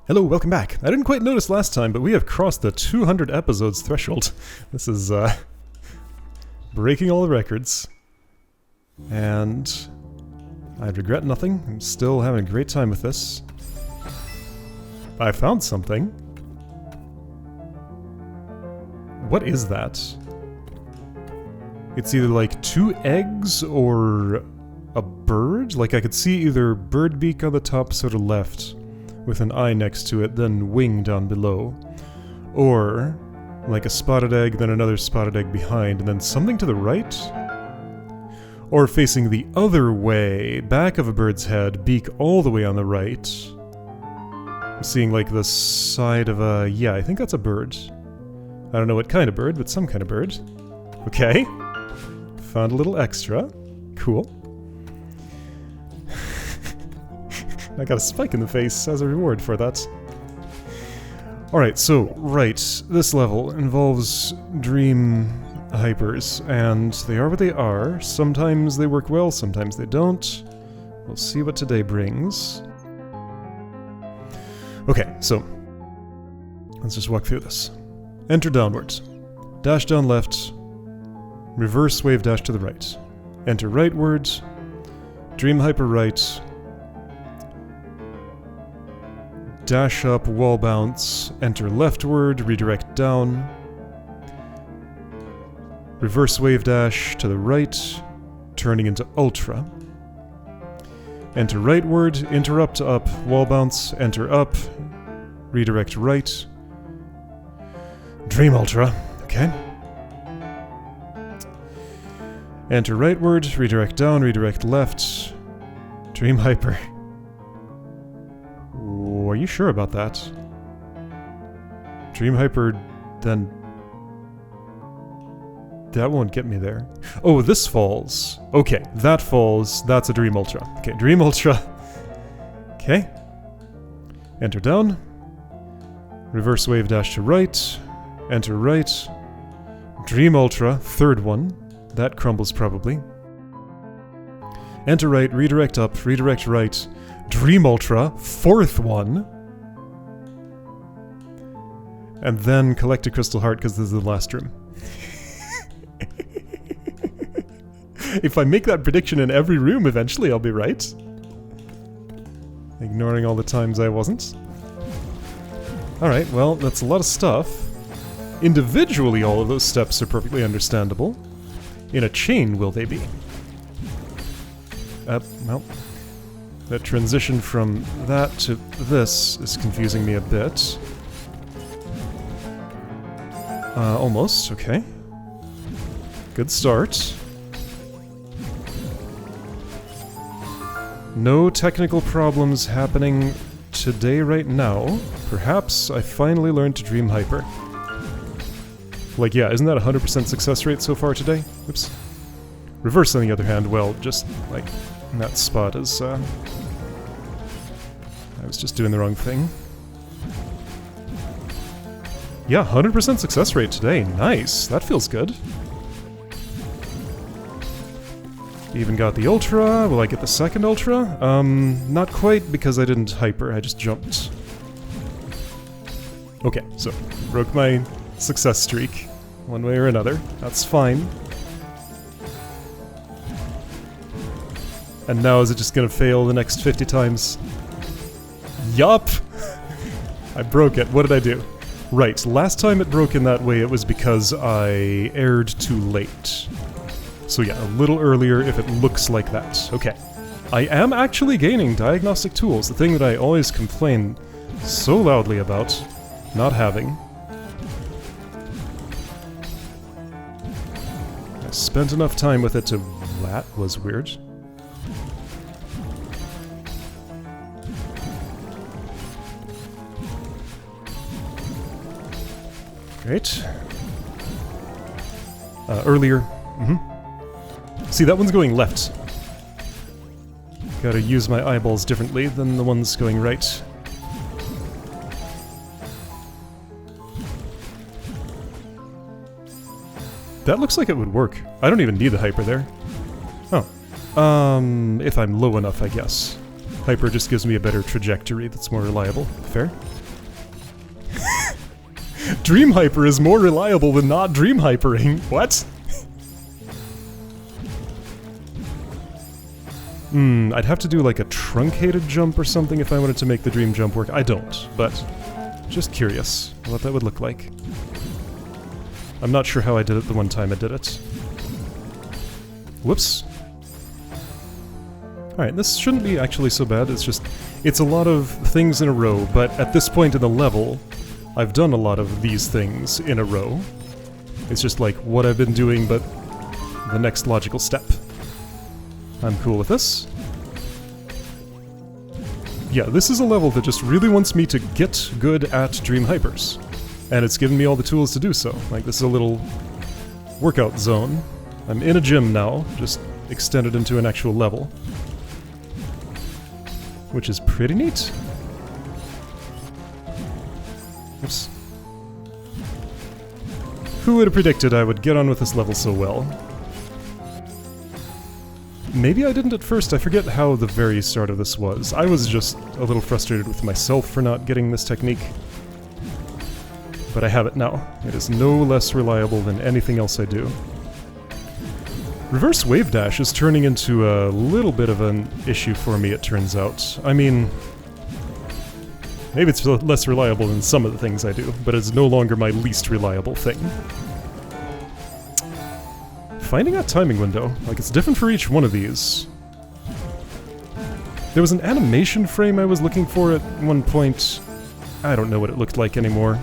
Hello, welcome back. I didn't quite notice last time, but we have crossed the 200 episodes threshold. This is, breaking all the records. And I regret nothing. I'm still having a great time with this. I found something. What is that? It's either like 2 eggs or a bird? Like I could see either bird beak on the top sort of left with an eye next to it, then wing down below. Or like a spotted egg, then another spotted egg behind, and then something to the right? Or facing the other way, back of a bird's head, beak all the way on the right. I'm seeing like the side of a... yeah, I think that's a bird. I don't know what kind of bird, but some kind of bird. Okay. Found a little extra. Cool. I got a spike in the face as a reward for that. Alright, so, right, this level involves dream hypers, and they are what they are. Sometimes they work well, sometimes they don't. We'll see what today brings. Okay, so, let's just walk through this. Enter downwards. Dash down left. Reverse wave dash to the right. Enter rightward. Dream hyper right. Dash up, wall bounce, enter leftward, redirect down. Reverse wave dash to the right, turning into ultra. Enter rightward, interrupt up, wall bounce, enter up, redirect right. Dream ultra, okay. Enter rightward, redirect down, redirect left. Dream hyper. Are you sure about that? Dream hyper, then... that won't get me there. Oh, this falls. Okay, that falls. That's a dream ultra. Okay, dream ultra. Okay. Enter down. Reverse wave dash to right. Enter right. Dream ultra, third one. That crumbles probably. Enter right, redirect up, redirect right. Dream ultra, fourth one. And then collect a crystal heart because this is the last room. If I make that prediction in every room, eventually I'll be right. Ignoring all the times I wasn't. Alright, well, that's a lot of stuff. Individually, all of those steps are perfectly understandable. In a chain, will they be? Well... that transition from that to this is confusing me a bit. Almost, okay. Good start. No technical problems happening today right now. Perhaps I finally learned to dream hyper. Like, yeah, isn't that a 100% success rate so far today? Oops. Reverse, on the other hand, well, just, like, in that spot is, I was just doing the wrong thing. Yeah, 100% success rate today. Nice. That feels good. Even got the ultra. Will I get the second ultra? Not quite because I didn't hyper. I just jumped. Okay, so broke my success streak one way or another. That's fine. And now is it just gonna fail the next 50 times? Yup! I broke it. What did I do? Right, last time it broke in that way it was because I aired too late. So yeah, a little earlier if it looks like that. Okay. I am actually gaining diagnostic tools, the thing that I always complain so loudly about not having. I spent enough time with it to... that was weird. Great. Earlier. See, that one's going left. Gotta use my eyeballs differently than the ones going right. That looks like it would work. I don't even need the hyper there. Oh. If I'm low enough, I guess. Hyper just gives me a better trajectory that's more reliable. Fair? Dream Hyper is more reliable than not Dream Hypering. What? I'd have to do like a truncated jump or something if I wanted to make the dream jump work. I don't, but just curious what that would look like. I'm not sure how I did it the one time I did it. Whoops. Alright, this shouldn't be actually so bad, it's a lot of things in a row, but at this point in the level, I've done a lot of these things in a row. It's just like what I've been doing, but the next logical step. I'm cool with this. Yeah, this is a level that just really wants me to get good at Dream Hypers. And it's given me all the tools to do so. Like, this is a little workout zone. I'm in a gym now, just extended into an actual level. Which is pretty neat. Oops. Who would have predicted I would get on with this level so well? Maybe I didn't at first, I forget how the very start of this was. I was just a little frustrated with myself for not getting this technique. But I have it now. It is no less reliable than anything else I do. Reverse wave dash is turning into a little bit of an issue for me, it turns out. I mean, maybe it's less reliable than some of the things I do, but it's no longer my least reliable thing. Finding that timing window, like it's different for each one of these. There was an animation frame I was looking for at one point. I don't know what it looked like anymore.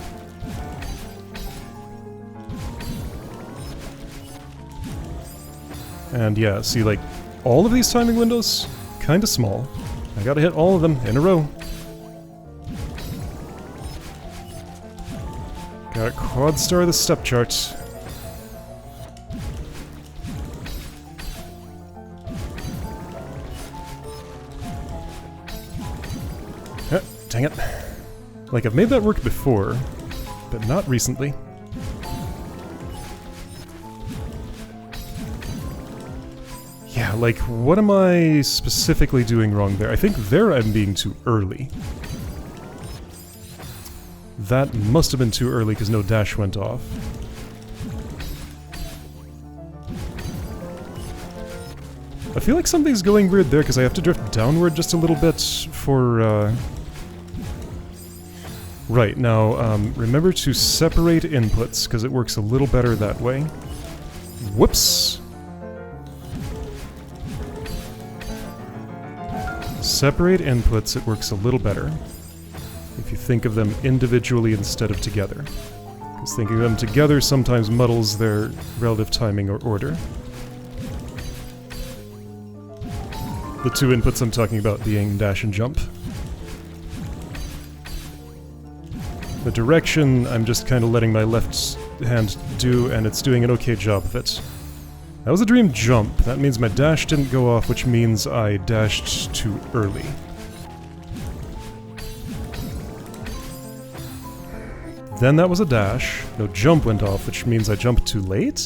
And yeah, see, like, all of these timing windows, kinda small. I gotta hit all of them in a row. Gotta quad star the step chart. Dang it. Like, I've made that work before, but not recently. Yeah, like, what am I specifically doing wrong there? I think there I'm being too early. That must have been too early because no dash went off. I feel like something's going weird there because I have to drift downward just a little bit for, Right, now, remember to separate inputs, because it works a little better that way. Whoops! Separate inputs, it works a little better. If you think of them individually instead of together. Because thinking of them together sometimes muddles their relative timing or order. The two inputs I'm talking about being dash and jump. The direction, I'm just kind of letting my left hand do, and it's doing an okay job of it. That was a dream jump. That means my dash didn't go off, which means I dashed too early. Then that was a dash. No jump went off, which means I jumped too late?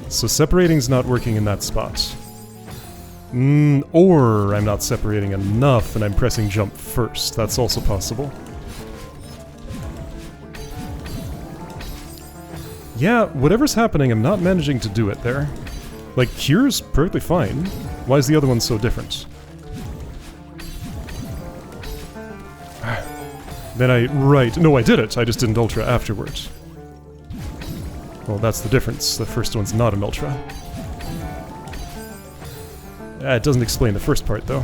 So separating's not working in that spot. Or I'm not separating enough and I'm pressing jump first. That's also possible. Yeah, whatever's happening, I'm not managing to do it there. Like, cure's perfectly fine. Why is the other one so different? Right, no, I did it. I just didn't ultra afterwards. Well, that's the difference. The first one's not an ultra. It doesn't explain the first part, though.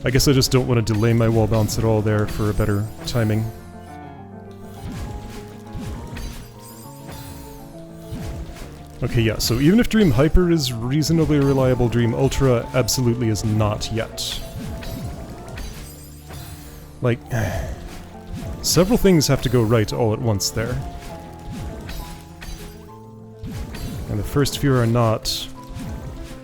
I guess I just don't want to delay my wall bounce at all there for a better timing. Okay, yeah, so even if Dream Hyper is reasonably reliable, Dream Ultra absolutely is not yet. Like, several things have to go right all at once there. And the first few are not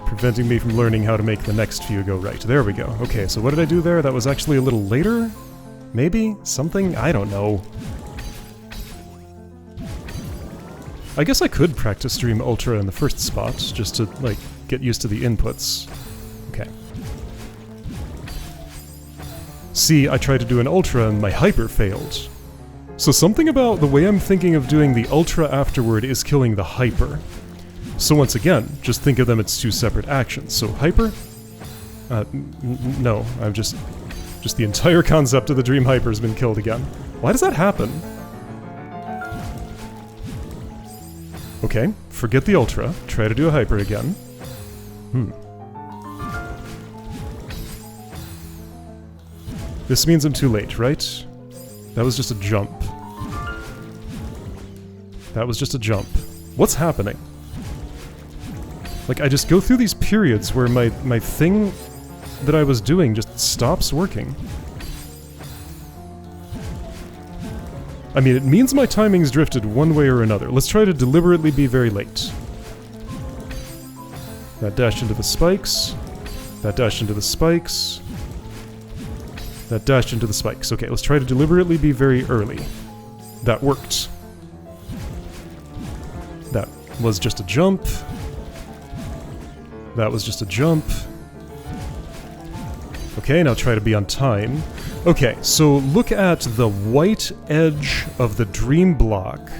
preventing me from learning how to make the next few go right. There we go. Okay, so what did I do there? That was actually a little later? Maybe? Something? I don't know. I guess I could practice Dream Ultra in the first spot, just to, like, get used to the inputs. Okay. See, I tried to do an Ultra and my Hyper failed. So something about the way I'm thinking of doing the Ultra afterward is killing the Hyper. So once again, just think of them as two separate actions. So Hyper? No, I'm just the entire concept of the Dream Hyper has been killed again. Why does that happen? Okay, forget the Ultra. Try to do a Hyper again. This means I'm too late, right? That was just a jump. That was just a jump. What's happening? Like, I just go through these periods where my thing that I was doing just stops working. I mean, it means my timing's drifted one way or another. Let's try to deliberately be very late. That dash into the spikes. That dash into the spikes. That dash into the spikes. Okay, let's try to deliberately be very early. That worked. That was just a jump. That was just a jump. Okay, now try to be on time. Okay, so look at the white edge of the dream block.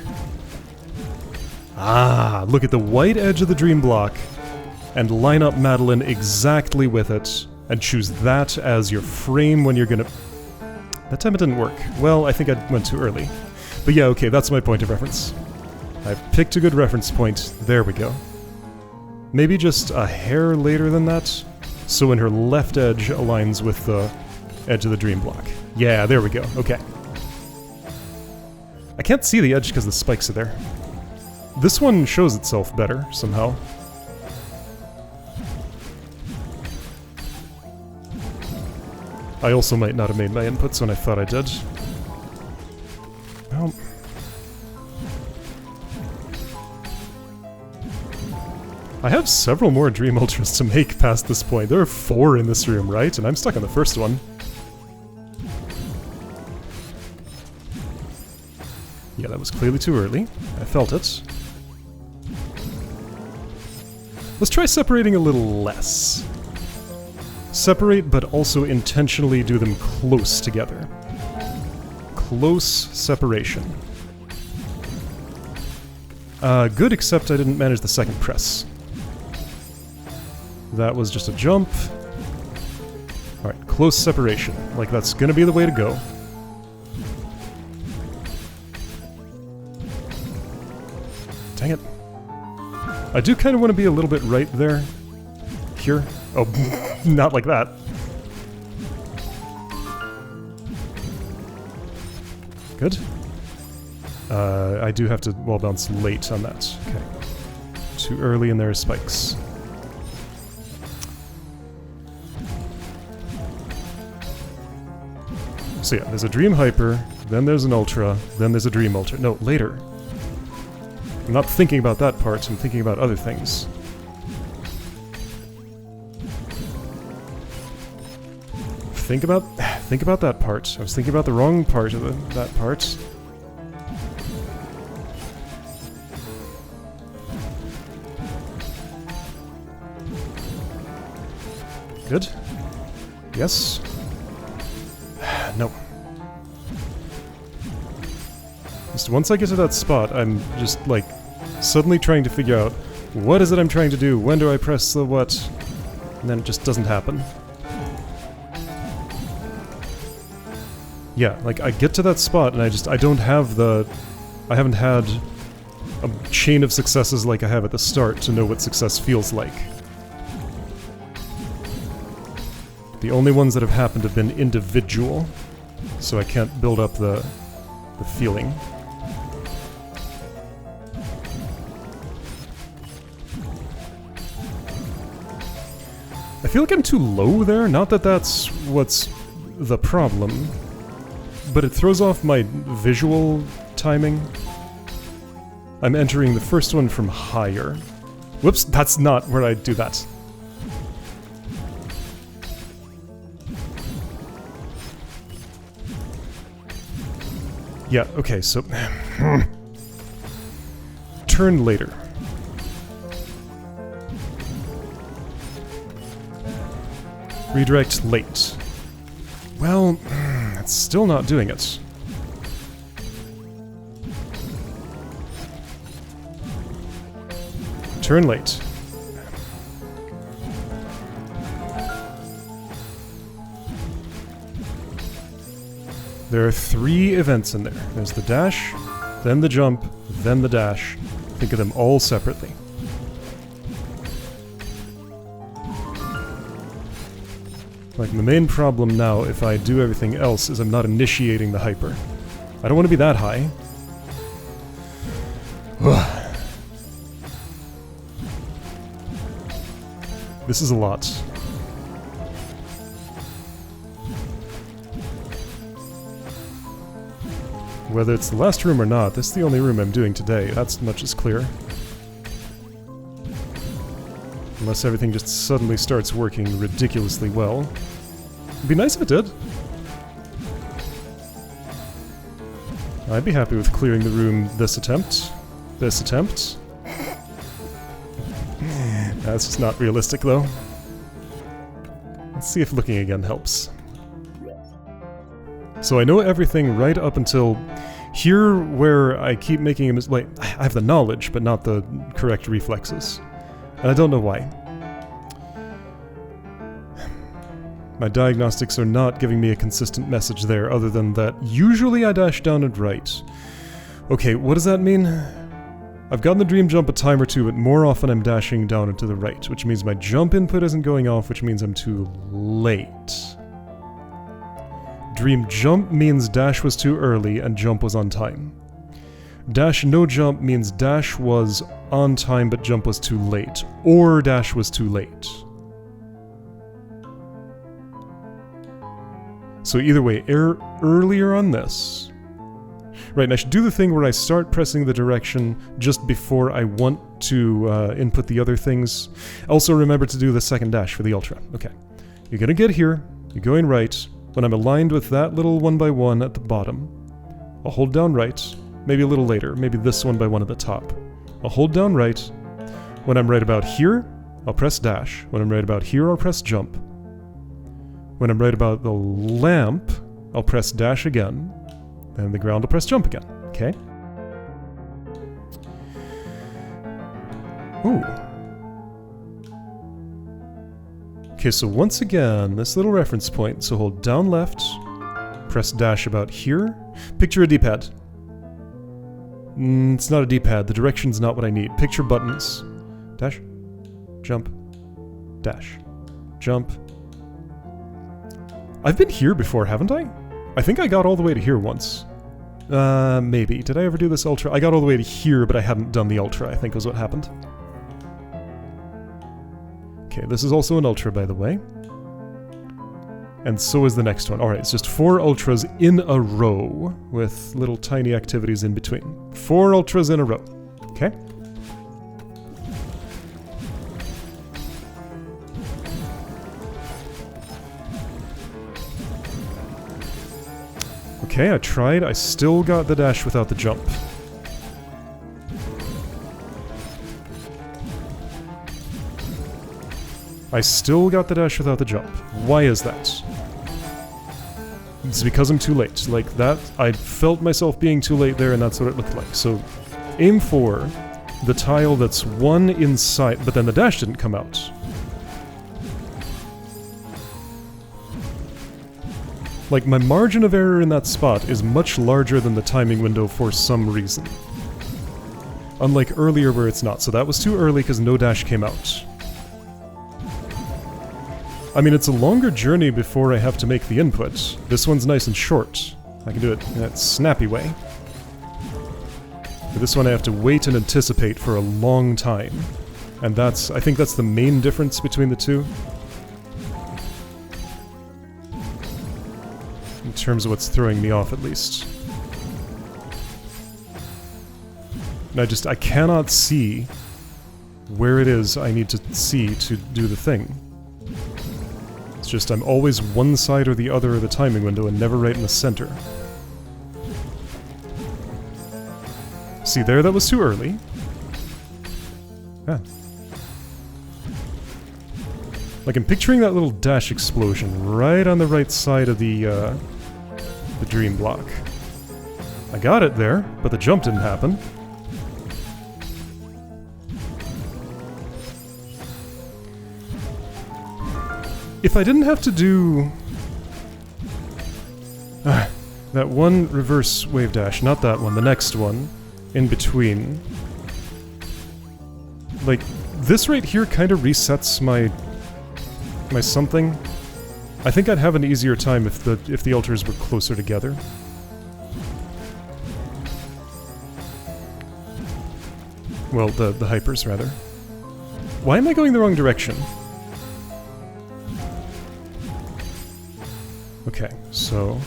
Ah, look at the white edge of the dream block and line up Madeline exactly with it and choose that as your frame when you're gonna... That time it didn't work. Well, I think I went too early. But yeah, okay, that's my point of reference. I picked a good reference point. There we go. Maybe just a hair later than that, so when her left edge aligns with the edge of the dream block. Yeah, there we go. Okay. I can't see the edge because the spikes are there. This one shows itself better, somehow. I also might not have made my inputs when I thought I did. Well... I have several more Dream Ultras to make past this point. There are 4 in this room, right? And I'm stuck on the first one. Yeah, that was clearly too early. I felt it. Let's try separating a little less. Separate, but also intentionally do them close together. Close separation. Good, except I didn't manage the second press. That was just a jump. Alright, close separation. Like, that's gonna be the way to go. Dang it. I do kind of want to be a little bit right there. Here. Oh, not like that. Good. I do have to wall bounce late on that. Okay. Too early and there are spikes. So yeah, there's a Dream Hyper, then there's an Ultra, then there's a Dream Ultra. No, later. I'm not thinking about that part, I'm thinking about other things. Think about that part. I was thinking about the wrong part of that part. Good. Yes. No. Just once I get to that spot, I'm just, like, suddenly trying to figure out what is it I'm trying to do, when do I press the what, and then it just doesn't happen. Yeah, like, I get to that spot and I don't have the... I haven't had a chain of successes like I have at the start to know what success feels like. The only ones that have happened have been individual, so I can't build up the feeling. I feel like I'm too low there, not that that's what's the problem, but it throws off my visual timing. I'm entering the first one from higher. Whoops, that's not where I do that. Yeah, okay, so... turn later. Redirect late. Well, it's still not doing it. Turn late. There are 3 events in there. There's the dash, then the jump, then the dash. Think of them all separately. Like, the main problem now, if I do everything else, is I'm not initiating the hyper. I don't want to be that high. This is a lot. Whether it's the last room or not, this is the only room I'm doing today. That's much is clear. Unless everything just suddenly starts working ridiculously well. It'd be nice if it did. I'd be happy with clearing the room this attempt. This attempt. That's just not realistic, though. Let's see if looking again helps. So I know everything right up until here, where I keep making a mistake. Like, I have the knowledge, but not the correct reflexes. And I don't know why. My diagnostics are not giving me a consistent message there, other than that usually I dash down and right. Okay, what does that mean? I've gotten the dream jump a time or two, but more often I'm dashing down and to the right, which means my jump input isn't going off, which means I'm too late. Dream jump means dash was too early and jump was on time. Dash no jump means dash was on time but jump was too late, or dash was too late. So either way, earlier on this. Right, and I should do the thing where I start pressing the direction just before I want to input the other things. Also remember to do the second dash for the ultra. Okay. You're gonna get here, you're going right. When I'm aligned with that little 1x1 at the bottom, I'll hold down right, maybe a little later, maybe this 1x1 at the top. I'll hold down right. When I'm right about here, I'll press dash. When I'm right about here, I'll press jump. When I'm right about the lamp, I'll press dash again. And the ground will press jump again. Okay? Ooh. Okay, so once again, this little reference point. So hold down left, press dash about here. Picture a D-pad. It's not a D-pad. The direction's not what I need. Picture buttons. Dash. Jump. Dash. Jump. I've been here before, haven't I? I think I got all the way to here once. Maybe. Did I ever do this ultra? I got all the way to here, but I hadn't done the ultra, I think was what happened. Okay, this is also an ultra, by the way. And so is the next one. Alright, it's just 4 ultras in a row, with little tiny activities in between. 4 ultras in a row. Okay? Okay, I tried. I still got the dash without the jump. I still got the dash without the jump. Why is that? It's because I'm too late. Like that, I felt myself being too late there, and that's what it looked like. So, aim for the tile that's one inside, but then the dash didn't come out. Like, my margin of error in that spot is much larger than the timing window for some reason. Unlike earlier where it's not. So that was too early because no dash came out. I mean, it's a longer journey before I have to make the input. This one's nice and short. I can do it in that snappy way. But this one I have to wait and anticipate for a long time. And that's, I think that's the main difference between the two. In terms of what's throwing me off, at least. And I cannot see where it is I need to see to do the thing. It's just I'm always one side or the other of the timing window and never right in the center. See there, that was too early. Ah. Like, I'm picturing that little dash explosion right on the right side of the dream block. I got it there, but the jump didn't happen. If I didn't have to do... that one reverse wave dash, not that one, the next one, in between. Like, this right here kind of resets my something. I think I'd have an easier time if the altars were closer together. Well, the hypers, rather. Why am I going the wrong direction? Okay, so...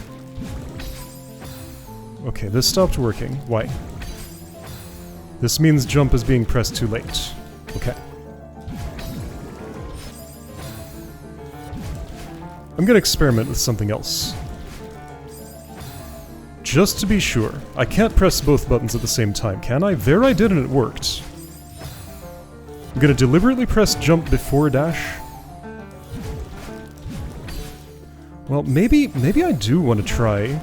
Okay, this stopped working. Why? This means jump is being pressed too late. Okay. I'm gonna experiment with something else. Just to be sure. I can't press both buttons at the same time, can I? There I did and it worked. I'm gonna deliberately press jump before dash. Well, maybe I do want to try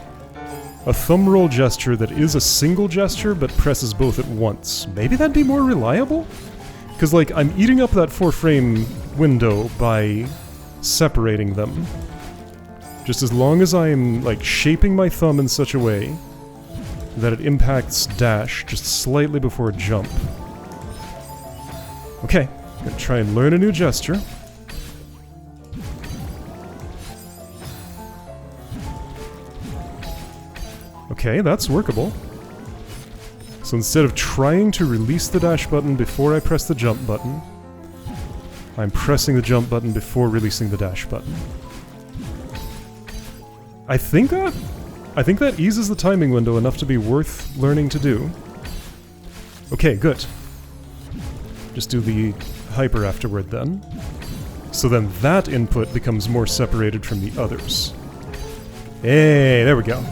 a thumb roll gesture that is a single gesture but presses both at once. Maybe that'd be more reliable? Because, like, I'm eating up that 4-frame window by separating them. Just as long as I'm, like, shaping my thumb in such a way that it impacts dash just slightly before jump. Okay, I'm gonna try and learn a new gesture. Okay, that's workable. So instead of trying to release the dash button before I press the jump button, I'm pressing the jump button before releasing the dash button. I think that eases the timing window enough to be worth learning to do. Okay, good. Just do the hyper afterward then. So then that input becomes more separated from the others. Hey, there we go.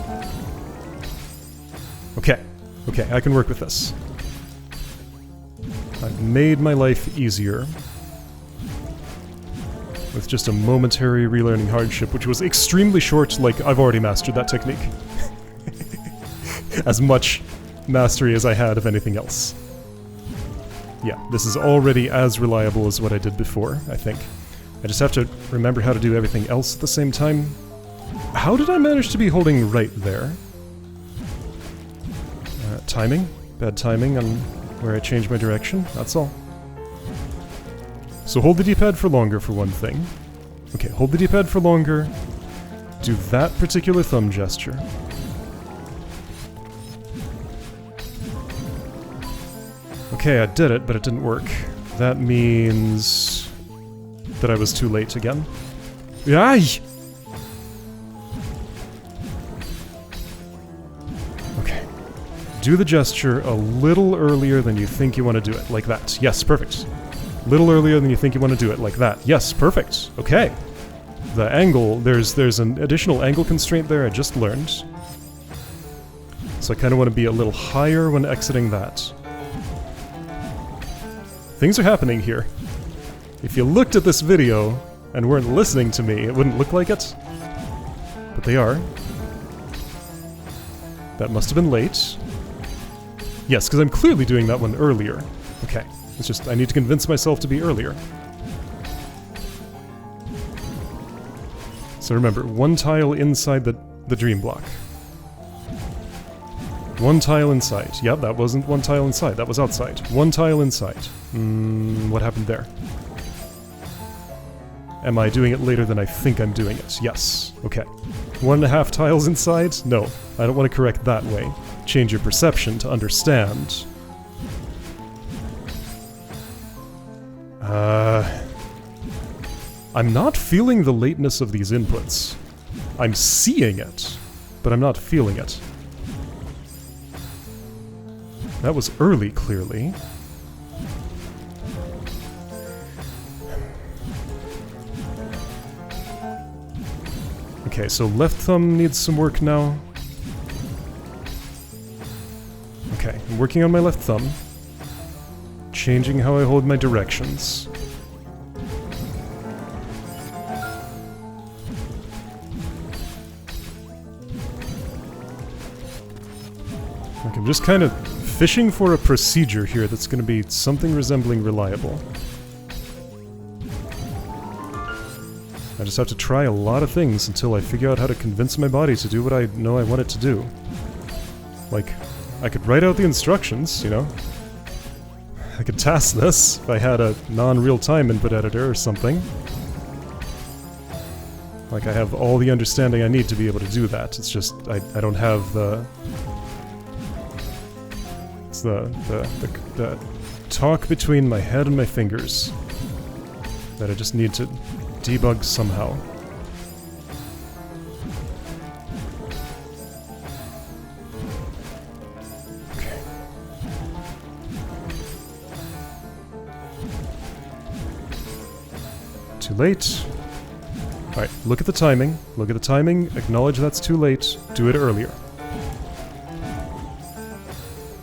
Okay, I can work with this. I've made my life easier with just a momentary relearning hardship, which was extremely short. Like, I've already mastered that technique. As much mastery as I had of anything else. Yeah, this is already as reliable as what I did before, I think. I just have to remember how to do everything else at the same time. How did I manage to be holding right there? Timing? Bad timing on where I change my direction, that's all. So hold the D-pad for longer for one thing. Okay, hold the D-pad for longer. Do that particular thumb gesture. Okay, I did it, but it didn't work. That means that I was too late again. Yay! Okay. Do the gesture a little earlier than you think you want to do it, like that. Yes, perfect. Little earlier than you think you want to do it, like that. Yes, perfect. Okay. The angle, there's an additional angle constraint there I just learned. So I kind of want to be a little higher when exiting that. Things are happening here. If you looked at this video and weren't listening to me, it wouldn't look like it. But they are. That must have been late. Yes, because I'm clearly doing that one earlier. Okay. It's just, I need to convince myself to be earlier. So remember, one tile inside the dream block. One tile inside. Yep, that wasn't one tile inside, that was outside. One tile inside. What happened there? Am I doing it later than I think I'm doing it? Yes. Okay. 1.5 tiles inside? No, I don't want to correct that way. Change your perception to understand. I'm not feeling the lateness of these inputs. I'm seeing it, but I'm not feeling it. That was early, clearly. Okay, so left thumb needs some work now. Okay, I'm working on my left thumb. changing how I hold my directions. Like, I'm just kind of fishing for a procedure here that's going to be something resembling reliable. I just have to try a lot of things until I figure out how to convince my body to do what I know I want it to do. Like, I could write out the instructions, you know? I could task this if I had a non-real-time input editor or something. Like, I have all the understanding I need to be able to do that. It's just, I don't have the... It's the talk between my head and my fingers that I just need to debug somehow. Okay. Too late. Alright, look at the timing. Look at the timing, acknowledge that's too late, do it earlier.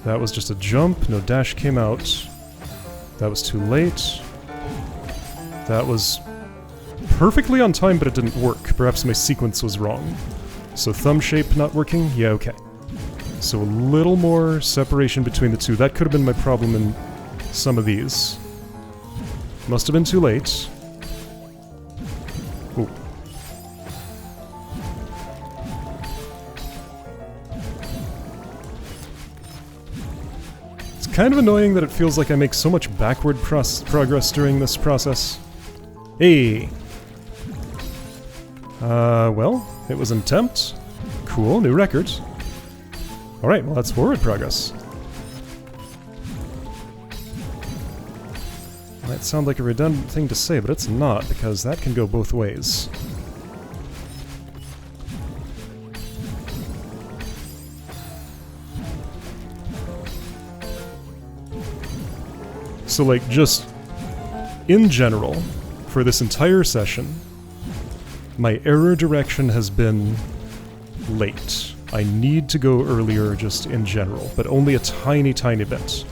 That was just a jump, no dash came out. That was too late. That was perfectly on time, but it didn't work. Perhaps my sequence was wrong. So thumb shape not working? Yeah, okay. So a little more separation between the two. That could have been my problem in some of these. Must have been too late. Ooh. It's kind of annoying that it feels like I make so much backward progress during this process. Hey! Well, it was an attempt. Cool, new record. Alright, well that's forward progress. Might sound like a redundant thing to say, but it's not, because that can go both ways. So, like, just in general, for this entire session, my error direction has been late. I need to go earlier just in general, but only a tiny, tiny bit.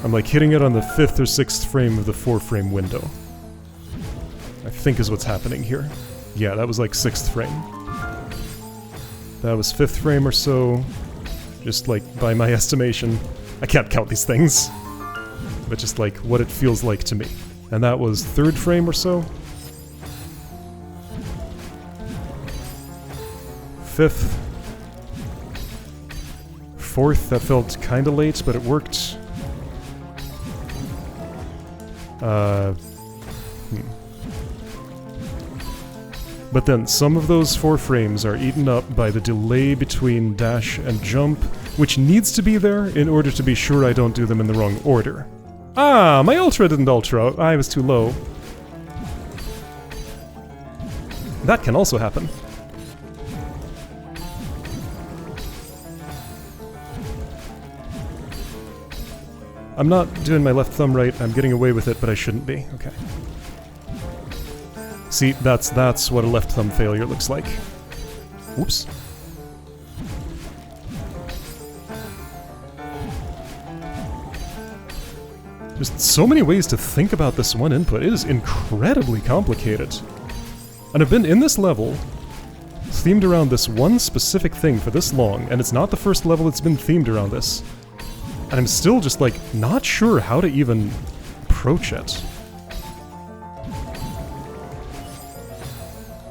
I'm like hitting it on the 5th or 6th frame of the 4-frame window. I think is what's happening here. Yeah, that was like 6th frame. That was 5th frame or so, just like by my estimation. I can't count these things. But just like what it feels like to me. And that was 3rd frame or so. 5th. 4th, that felt kinda late, but it worked. But then some of those 4 frames are eaten up by the delay between dash and jump, which needs to be there in order to be sure I don't do them in the wrong order. Ah, my ultra didn't ultra. I was too low. That can also happen. I'm not doing my left thumb right. I'm getting away with it, but I shouldn't be. Okay. See, that's what a left thumb failure looks like. Whoops. There's so many ways to think about this one input. It is incredibly complicated. And I've been in this level, themed around this one specific thing for this long, and it's not the first level that's been themed around this. And I'm still just, like, not sure how to even approach it.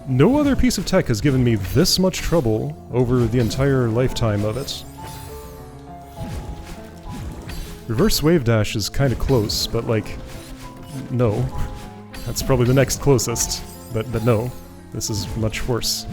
No other piece of tech has given me this much trouble over the entire lifetime of it. Reverse wave dash is kind of close, but like, no. That's probably the next closest, but no. This is much worse.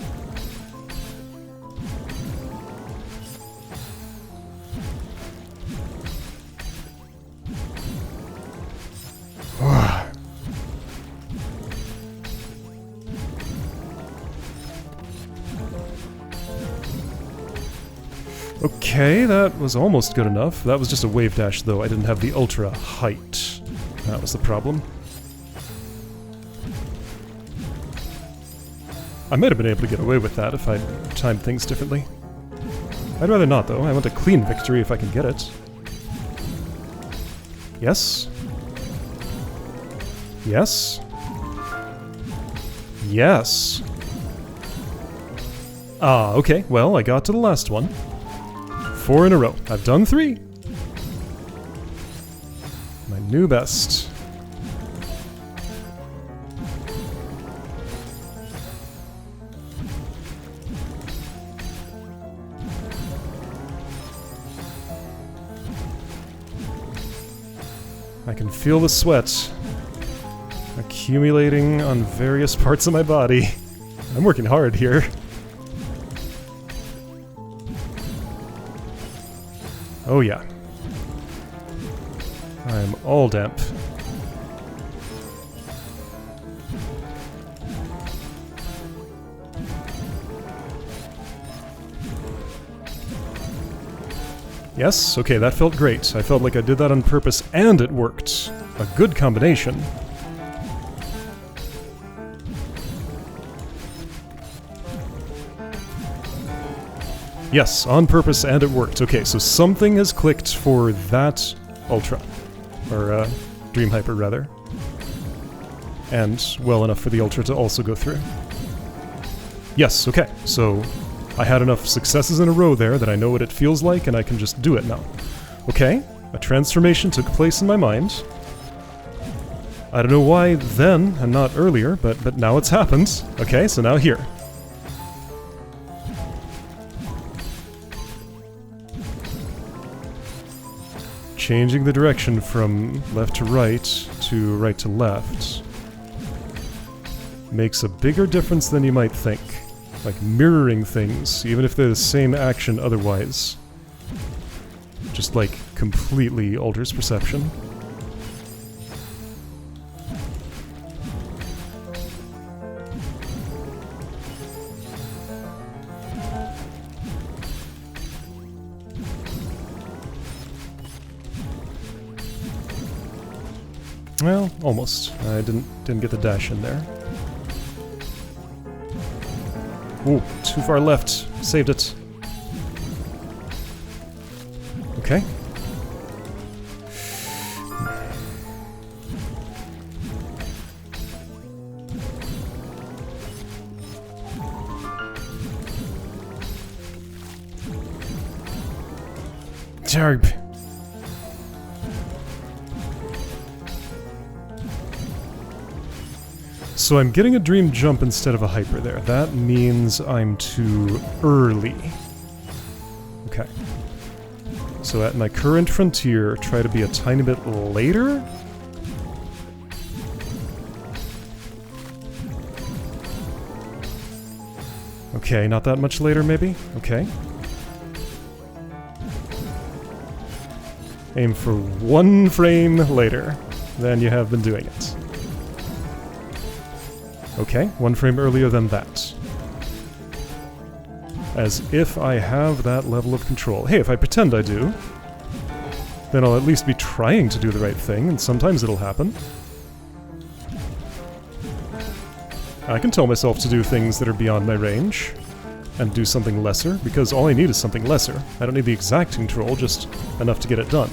Okay, that was almost good enough. That was just a wave dash, though. I didn't have the ultra height. That was the problem. I might have been able to get away with that if I'd timed things differently. I'd rather not, though. I want a clean victory if I can get it. Yes. Yes. Yes. Ah, okay. Well, I got to the last one. 4 in a row. I've done 3. My new best. I can feel the sweat accumulating on various parts of my body. I'm working hard here. Oh yeah. I'm all damp. Yes, okay, that felt great. I felt like I did that on purpose and it worked. A good combination. Yes, on purpose and it worked. Okay, so something has clicked for that Ultra. Or, Dream Hyper, rather. And well enough for the Ultra to also go through. Yes, okay, so I had enough successes in a row there that I know what it feels like and I can just do it now. Okay, a transformation took place in my mind. I don't know why then and not earlier, but now it's happened. Okay, so now here. Changing the direction from left to right to left makes a bigger difference than you might think. Like mirroring things, even if they're the same action otherwise. Just like completely alters perception. Well, almost. I didn't get the dash in there. Ooh, too far left. Saved it. Okay. Jarb. So I'm getting a dream jump instead of a hyper there. That means I'm too early. Okay. So at my current frontier, try to be a tiny bit later? Okay, not that much later maybe? Okay. Aim for 1 frame later than you have been doing it. Okay, 1 frame earlier than that. As if I have that level of control. Hey, if I pretend I do, then I'll at least be trying to do the right thing, and sometimes it'll happen. I can tell myself to do things that are beyond my range, and do something lesser, because all I need is something lesser. I don't need the exact control, just enough to get it done.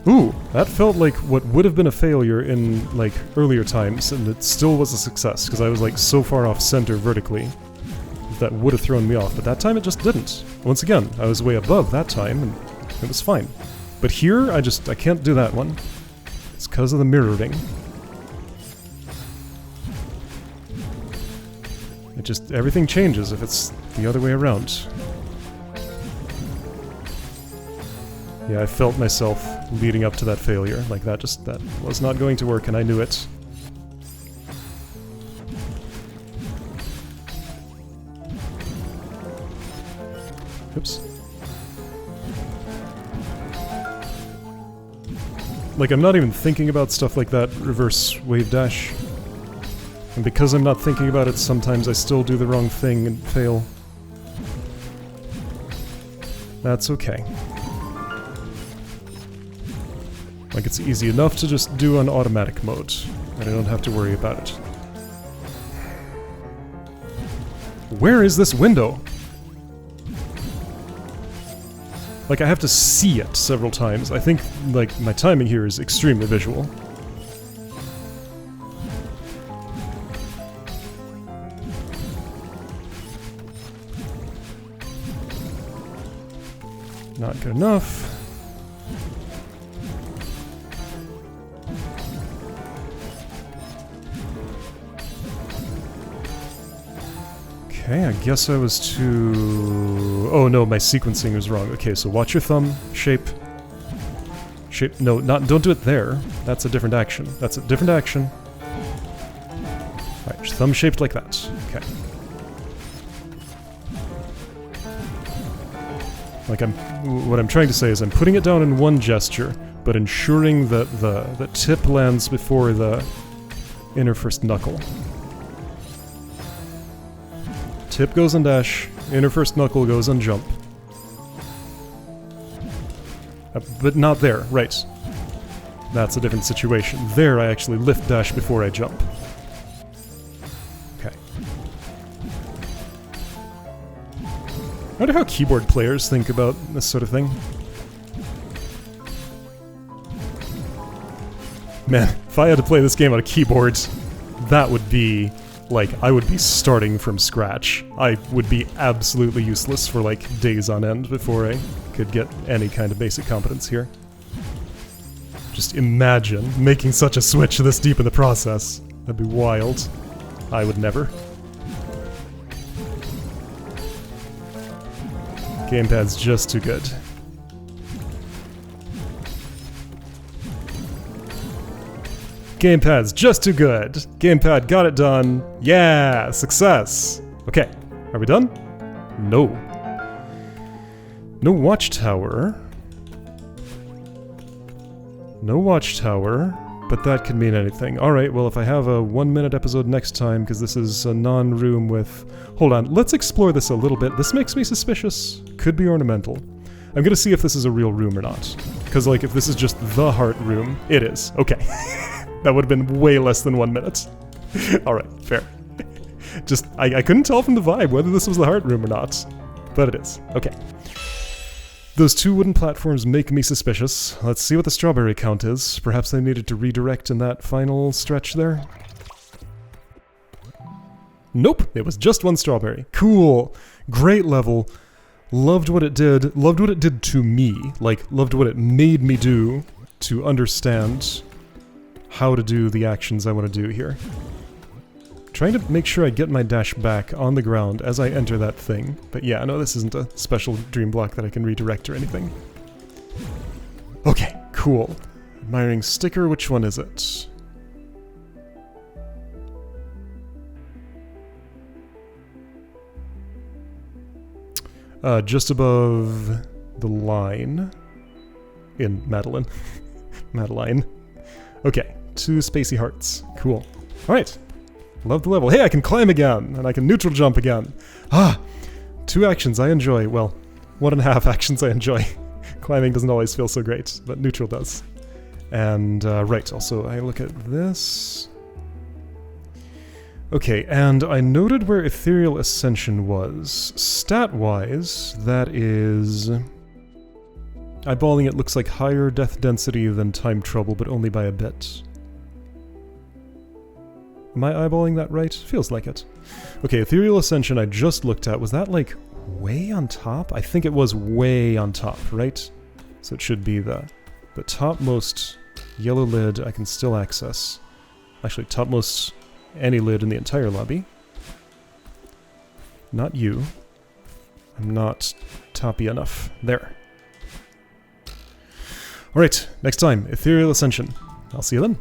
Ooh, that felt like what would have been a failure in, like, earlier times, and it still was a success, because I was, like, so far off center vertically. That would have thrown me off, but that time it just didn't. Once again, I was way above that time, and it was fine. But here, I can't do that one. It's because of the mirroring. It just, everything changes if it's the other way around. Yeah, I felt myself leading up to that failure. Like that was not going to work and I knew it. Oops. Like I'm not even thinking about stuff like that reverse wave dash. And because I'm not thinking about it, sometimes I still do the wrong thing and fail. That's okay. Like, it's easy enough to just do on automatic mode, and I don't have to worry about it. Where is this window? Like, I have to see it several times. I think, like, my timing here is extremely visual. Not good enough. Okay, I guess I was too... Oh no, my sequencing was wrong. Okay, so watch your thumb, shape. Shape, no, don't do it there. That's a different action. That's a different action. Alright, thumb shaped like that. Okay. Like what I'm trying to say is I'm putting it down in one gesture, but ensuring that the tip lands before the inner first knuckle. Tip goes on dash, inner first knuckle goes on jump. But not there, right. That's a different situation. There I actually lift dash before I jump. Okay. I wonder how keyboard players think about this sort of thing. Man, if I had to play this game on a keyboard, that would be... like, I would be starting from scratch. I would be absolutely useless for, like, days on end before I could get any kind of basic competence here. Just imagine making such a switch this deep in the process. That'd be wild. I would never. Gamepad's just too good. Gamepad's just too good. Gamepad got it done. Yeah, success. Okay, are we done? No. No watchtower. No watchtower, but that could mean anything. Alright, well if I have a 1-minute episode next time, because this is a non-room with... Hold on, let's explore this a little bit. This makes me suspicious. Could be ornamental. I'm gonna see if this is a real room or not. Because, like, if this is just the heart room, it is. Okay. That would have been way less than 1 minute. Alright, fair. Just, I couldn't tell from the vibe whether this was the heart room or not. But it is. Okay. Those 2 wooden platforms make me suspicious. Let's see what the strawberry count is. Perhaps they needed to redirect in that final stretch there. Nope, it was just 1 strawberry. Cool. Great level. Loved what it did. Loved what it did to me. Like, loved what it made me do to understand how to do the actions I want to do here. Trying to make sure I get my dash back on the ground as I enter that thing. But yeah, no, this isn't a special dream block that I can redirect or anything. Okay, cool. Admiring sticker, which one is it? Just above the line. In Madeline. Madeline. Okay, 2 spacey hearts. Cool. Alright. Love the level. Hey, I can climb again! And I can neutral jump again! Ah! 2 actions I enjoy. Well, 1.5 actions I enjoy. Climbing doesn't always feel so great, but neutral does. And, right, also, I look at this... Okay, and I noted where Ethereal Ascension was. Stat-wise, that is... Eyeballing it looks like higher death density than Time Trouble, but only by a bit. Am I eyeballing that right? Feels like it. Okay, Ethereal Ascension I just looked at. Was that, like, way on top? I think it was way on top, right? So it should be the topmost yellow lid I can still access. Actually, topmost any lid in the entire lobby. Not you. I'm not toppy enough. There. Alright, next time, Ethereal Ascension. I'll see you then.